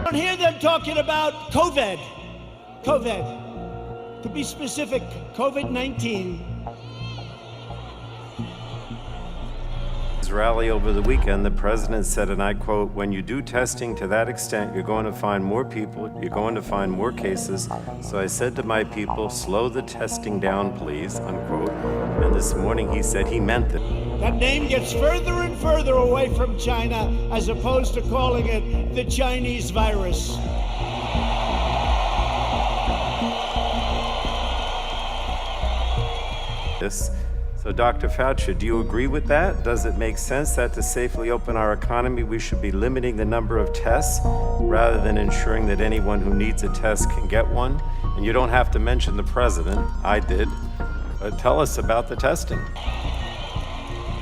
don't hear them talking about COVID. To be specific, COVID-19. Rally over the weekend, the president said, and I quote, "When you do testing to that extent, you're going to find more people, you're going to find more cases. So I said to my people, slow the testing down, please," unquote. And this morning he said he meant it. That name gets further and further away from China, as opposed to calling it the Chinese virus. So Dr. Fauci, do you agree with that? Does it make sense that to safely open our economy, we should be limiting the number of tests rather than ensuring that anyone who needs a test can get one? And you don't have to mention the president, I did, but tell us about the testing.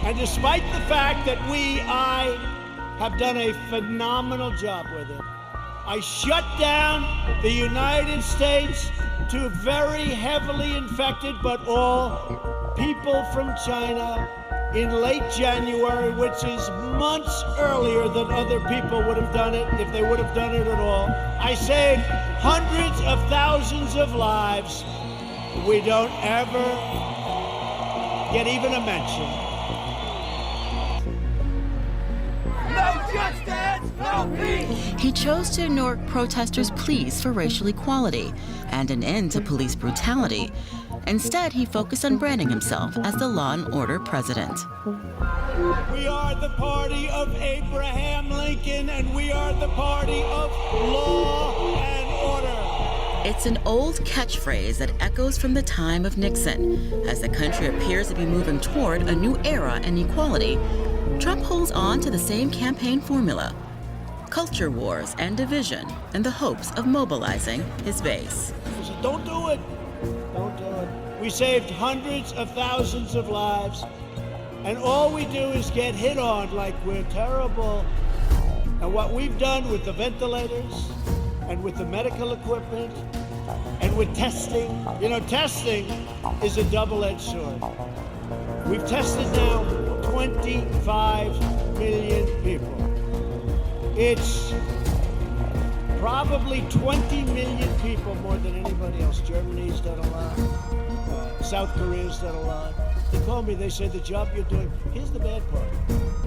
And despite the fact that I have done a phenomenal job with it, I shut down the United States to very heavily infected, but all people from China in late January, which is months earlier than other people would have done it if they would have done it at all. I saved hundreds of thousands of lives. We don't ever get even a mention. No justice, no peace! He chose to ignore protesters' pleas for racial equality and an end to police brutality. Instead, he focused on branding himself as the law and order president. We are the party of Abraham Lincoln, and we are the party of law and order. It's an old catchphrase that echoes from the time of Nixon. As the country appears to be moving toward a new era in equality, Trump holds on to the same campaign formula: culture wars and division in the hopes of mobilizing his base. Don't do it. Don't do it. We saved hundreds of thousands of lives, and all we do is get hit on like we're terrible. And what we've done with the ventilators and with the medical equipment and with testing, testing is a double-edged sword. We've tested now 25 million people. It's probably 20 million people more than anybody else. Germany's done a lot. South Korea's done a lot. They call me, they say, the job you're doing, here's the bad part.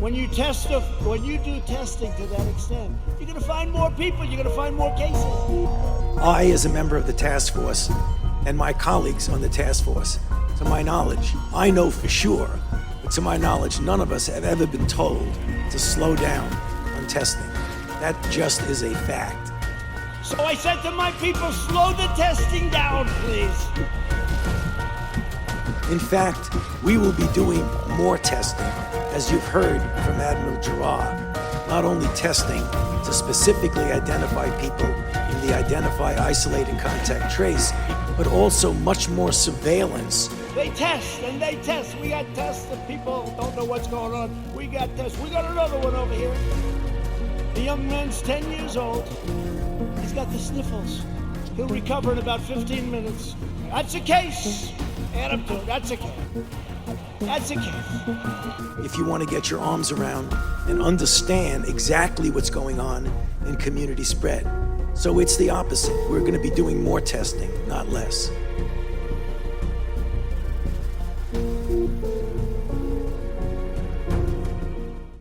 When you do testing to that extent, you're gonna find more people, you're gonna find more cases. I, as a member of the task force, and my colleagues on the task force, to my knowledge, I know for sure, but to my knowledge, none of us have ever been told to slow down on testing. That just is a fact. So I said to my people, slow the testing down, please. In fact, we will be doing more testing, as you've heard from Admiral Giroir. Not only testing to specifically identify people in the identify, isolate, and contact trace, but also much more surveillance. They test and they test. We got tests that people don't know what's going on. We got tests. We got another one over here. The young man's 10 years old. He's got the sniffles. He'll recover in about 15 minutes. That's a case. Add up to it. That's a case. That's a case. If you want to get your arms around and understand exactly what's going on in community spread. So it's the opposite. We're going to be doing more testing, not less.